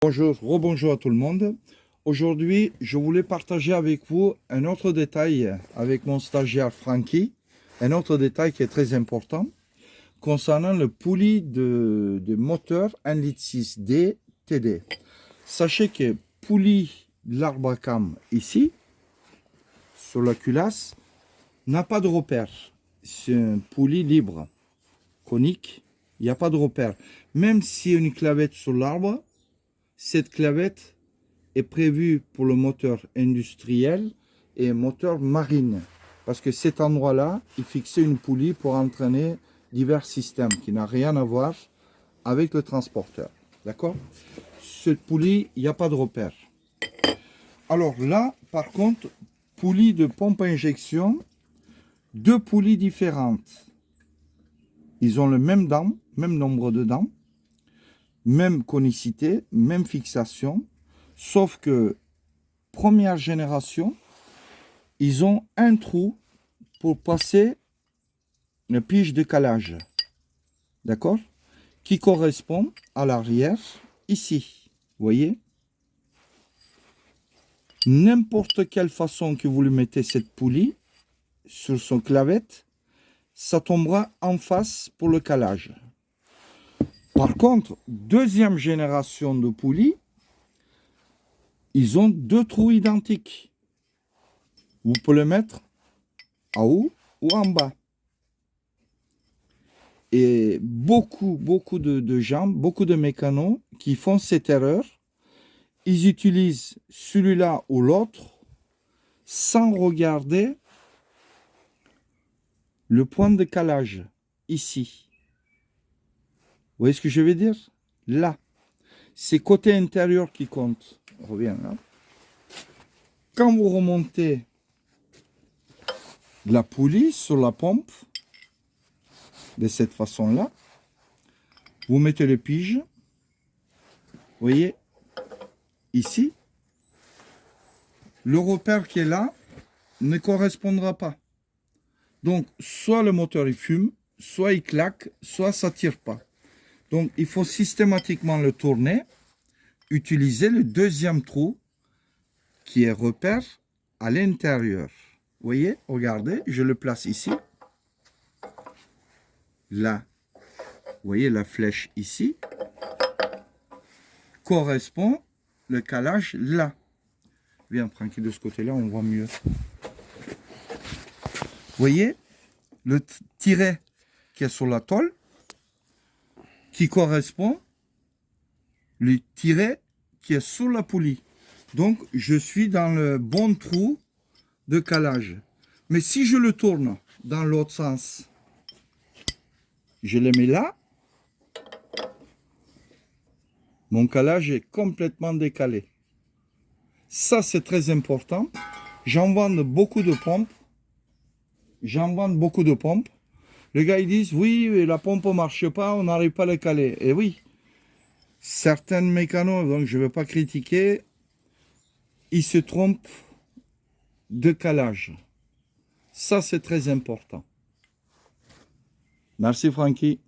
Bonjour, rebonjour à tout le monde. Aujourd'hui, je voulais partager avec vous un autre détail avec mon stagiaire Francky. Un autre détail qui est très important concernant le poulie de moteur 1,6 litre D TD. Sachez que poulie de l'arbre à cam ici, sur la culasse, n'a pas de repère. C'est un poulie libre, conique, il n'y a pas de repère. Même s'il y a une clavette sur l'arbre, cette clavette est prévue pour le moteur industriel et moteur marine. Parce que cet endroit-là, il fixait une poulie pour entraîner divers systèmes qui n'a rien à voir avec le transporteur. D'accord? Cette poulie, il n'y a pas de repère. Alors là, par contre, poulie de pompe à injection, deux poulies différentes. Ils ont le même dent, même nombre de dents, même conicité, même fixation, sauf que première génération, ils ont un trou pour passer une pige de calage, d'accord, qui correspond à l'arrière, ici, vous voyez. N'importe quelle façon que vous lui mettez cette poulie sur son clavette, ça tombera en face pour le calage. Par contre, deuxième génération de poulies, ils ont deux trous identiques. Vous pouvez le mettre en haut ou en bas. Et beaucoup de gens, beaucoup de mécanos qui font cette erreur, ils utilisent celui-là ou l'autre sans regarder le point de calage, ici. Vous voyez ce que je veux dire? Là. C'est côté intérieur qui compte. On revient là. Quand vous remontez la poulie sur la pompe, de cette façon-là, vous mettez le pige. Vous voyez, ici, le repère qui est là ne correspondra pas. Donc, soit le moteur il fume, soit il claque, soit ça ne tire pas. Donc, il faut systématiquement le tourner, utiliser le deuxième trou qui est repère à l'intérieur. Vous voyez, regardez, je le place ici. Là, vous voyez la flèche ici, correspond le calage là. Viens, Francky, de ce côté-là, on voit mieux. Vous voyez le tiret qui est sur la tôle, qui correspond le tiret qui est sur la poulie. Donc, je suis dans le bon trou de calage. Mais si je le tourne dans l'autre sens, je le mets là, mon calage est complètement décalé. Ça, c'est très important. J'en vends beaucoup de pompes. Les gars, ils disent, oui, la pompe ne marche pas, on n'arrive pas à le caler. Et oui, certains mécanos, donc je ne vais pas critiquer, ils se trompent de calage. Ça, c'est très important. Merci, Francky.